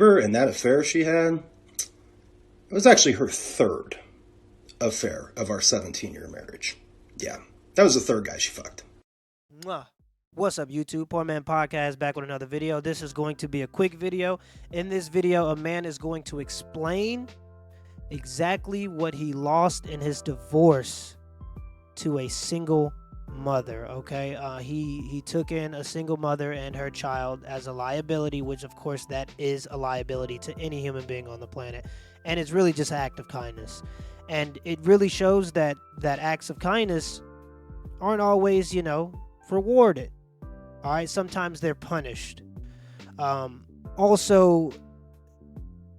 And that affair she had, it was actually her third affair of our 17-year marriage. Yeah, that was the third guy she fucked. What's up, YouTube? Poor.Mans.Podcast back with another video. This is going to be a quick video. In this video, a man is going to explain exactly what he lost in his divorce to a single mother. Okay, he took in a single mother and her child as a liability, which of course that is a liability to any human being on the planet, and it's really just an act of kindness. And it really shows that acts of kindness aren't always, rewarded. All right, sometimes they're punished. Also,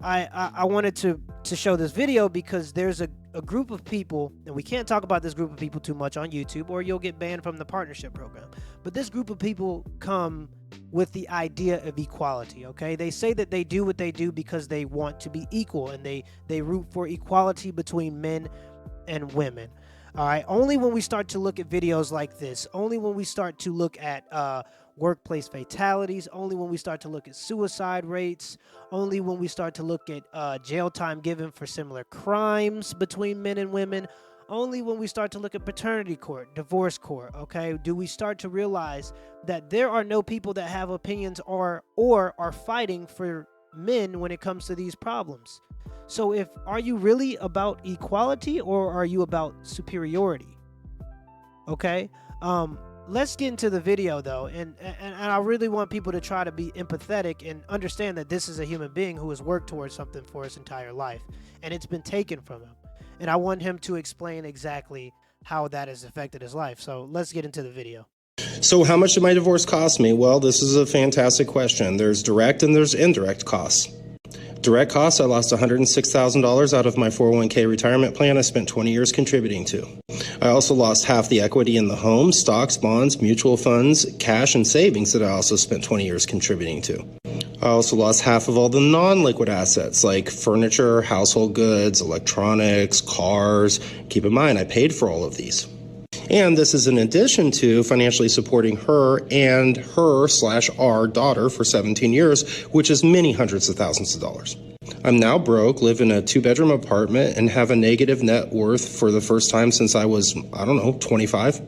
I wanted to show this video because there's a group of people, and we can't talk about this group of people too much on YouTube or you'll get banned from the partnership program. But this group of people come with the idea of equality, okay? They say that they do what they do because they want to be equal, and they root for equality between men and women. All right, only when we start to look at videos like this, only when we start to look at workplace fatalities, only when we start to look at suicide rates, only when we start to look at jail time given for similar crimes between men and women, only when we start to look at paternity court, divorce court, okay, do we start to realize that there are no people that have opinions or are fighting for men when it comes to these problems. So are you really about equality or are you about superiority? Okay, let's get into the video though, and I really want people to try to be empathetic and understand that this is a human being who has worked towards something for his entire life, and it's been taken from him. And I want him to explain exactly how that has affected his life. So let's get into the video. So how much did my divorce cost me? Well, this is a fantastic question. There's direct and there's indirect costs. Direct costs, I lost $106,000 out of my 401k retirement plan I spent 20 years contributing to. I also lost half the equity in the home, stocks, bonds, mutual funds, cash, and savings that I also spent 20 years contributing to. I also lost half of all the non-liquid assets like furniture, household goods, electronics, cars. Keep in mind, I paid for all of these. And this is in addition to financially supporting her and her/our daughter for 17 years, which is many hundreds of thousands of dollars. I'm now broke, live in a 2-bedroom apartment, and have a negative net worth for the first time since I was, 25.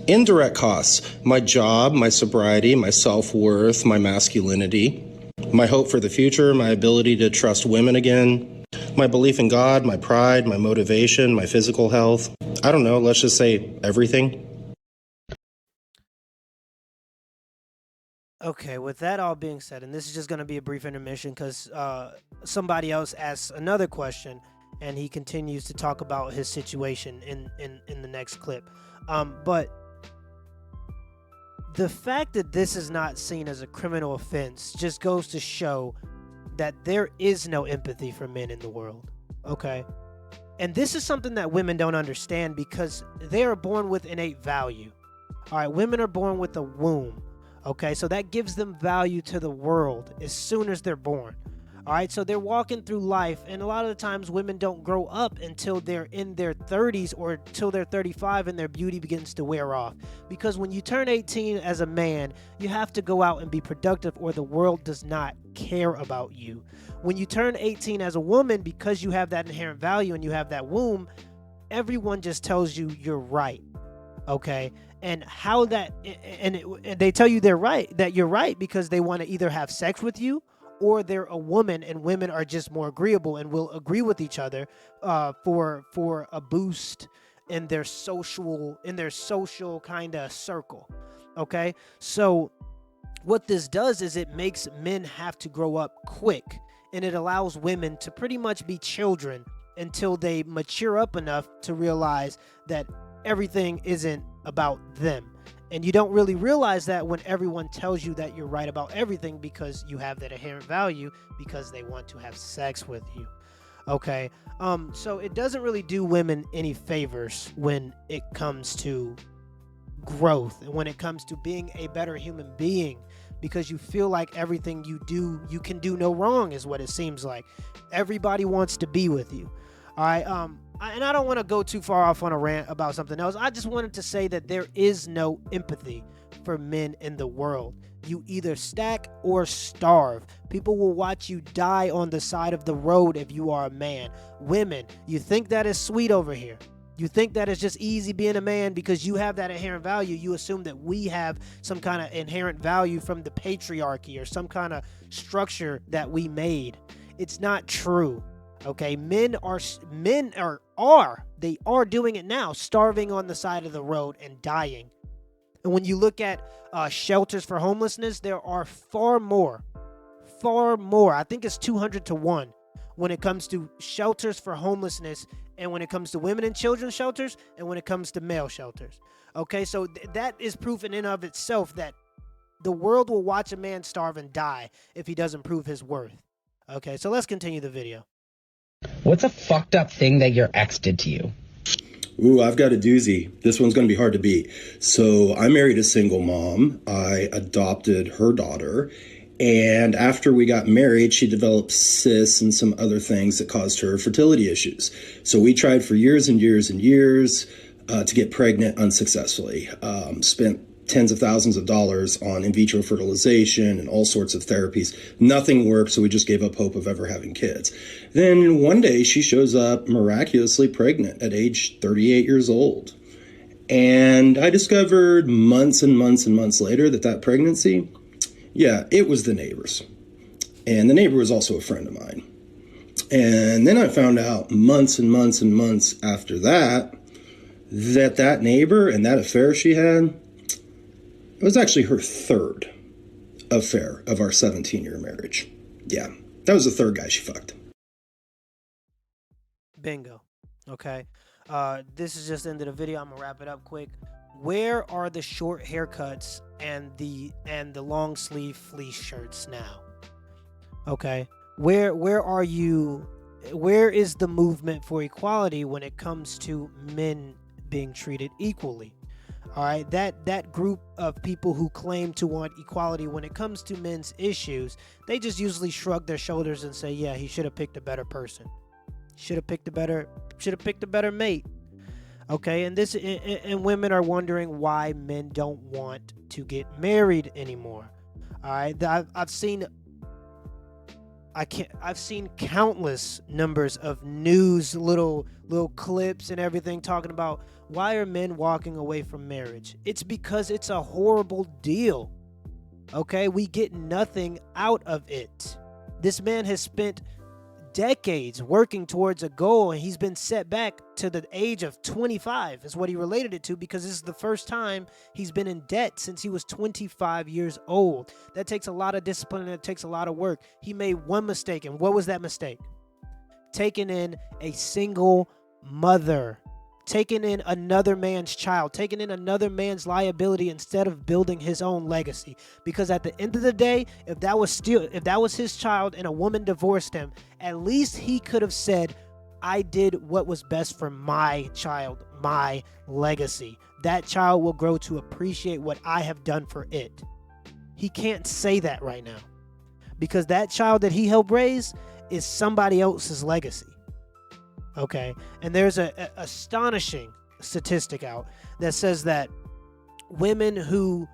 Indirect costs: my job, my sobriety, my self-worth, my masculinity, my hope for the future, my ability to trust women again, my belief in God, my pride, my motivation, my physical health. I don't know, let's just say everything. Okay, with that all being said, and this is just going to be a brief intermission because somebody else asks another question and he continues to talk about his situation in the next clip. But the fact that this is not seen as a criminal offense just goes to show that there is no empathy for men in the world, okay? And this is something that women don't understand because they are born with innate value. All right, women are born with a womb, okay? So that gives them value to the world as soon as they're born. All right, so they're walking through life, and a lot of the times women don't grow up until they're in their 30s or till they're 35 and their beauty begins to wear off. Because when you turn 18 as a man, you have to go out and be productive or the world does not care about you. When you turn 18 as a woman, because you have that inherent value and you have that womb, everyone just tells you you're right, okay? And how that, and they tell you that you're right because they want to either have sex with you or they're a woman, and women are just more agreeable and will agree with each other for a boost in their social kind of circle. Okay, so what this does is it makes men have to grow up quick, and it allows women to pretty much be children until they mature up enough to realize that everything isn't about them. And you don't really realize that when everyone tells you that you're right about everything because you have that inherent value because they want to have sex with you. Okay, so it doesn't really do women any favors when it comes to growth and when it comes to being a better human being, because you feel like everything you do, you can do no wrong is what it seems like. Everybody wants to be with you. All right, and I don't want to go too far off on a rant about something else. I just wanted to say that there is no empathy for men in the world. You either stack or starve. People will watch you die on the side of the road if you are a man. Women, you think that is sweet over here. You think that it's just easy being a man because you have that inherent value. You assume that we have some kind of inherent value from the patriarchy or some kind of structure that we made. It's not true. Okay, men are doing it now, starving on the side of the road and dying. And when you look at shelters for homelessness, there are far more. I think it's 200 to 1 when it comes to shelters for homelessness, and when it comes to women and children shelters, and when it comes to male shelters. Okay, so that is proof in and of itself that the world will watch a man starve and die if he doesn't prove his worth. Okay, so let's continue the video. What's a fucked up thing that your ex did to you? Ooh, I've got a doozy. This one's going to be hard to beat. So I married a single mom. I adopted her daughter. And after we got married, she developed cysts and some other things that caused her fertility issues. So we tried for years and years and years to get pregnant unsuccessfully. Spent tens of thousands of dollars on in vitro fertilization and all sorts of therapies. Nothing worked, so we just gave up hope of ever having kids. Then one day she shows up miraculously pregnant at age 38 years old. And I discovered months and months and months later that pregnancy, yeah, it was the neighbor's. And the neighbor was also a friend of mine. And then I found out months and months and months after that neighbor and that affair she had, it was actually her third affair of our 17-year marriage. Yeah, that was the third guy she fucked. Bingo. Okay. This is just the end of the video. I'm going to wrap it up quick. Where are the short haircuts and the long sleeve fleece shirts now? Okay. Where are you? Where is the movement for equality when it comes to men being treated equally? All right, that group of people who claim to want equality when it comes to men's issues, they just usually shrug their shoulders and say, yeah, he should have picked a better person. Should have picked a better mate. Okay, and women are wondering why men don't want to get married anymore. All right, I've seen countless numbers of news, little clips and everything talking about why are men walking away from marriage. It's because it's a horrible deal. Okay, we get nothing out of it. This man has spent decades working towards a goal, and he's been set back to the age of 25 is what he related it to, because this is the first time he's been in debt since he was 25 years old. That takes a lot of discipline and it takes a lot of work. He made one mistake, and what was that mistake? Taking in a single mother, taking in another man's child, taking in another man's liability instead of building his own legacy. Because at the end of the day, if that was his child and a woman divorced him, at least he could have said, I did what was best for my child, my legacy. That child will grow to appreciate what I have done for it. He can't say that right now because that child that he helped raise is somebody else's legacy. Okay, and there's an astonishing statistic out that says that women who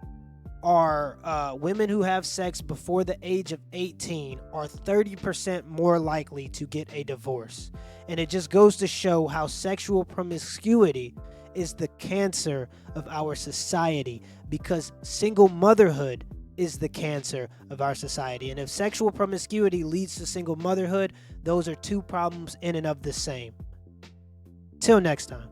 have sex before the age of 18 are 30% more likely to get a divorce. And it just goes to show how sexual promiscuity is the cancer of our society, because single motherhood is the cancer of our society. And if sexual promiscuity leads to single motherhood, those are two problems in and of the same. Till next time.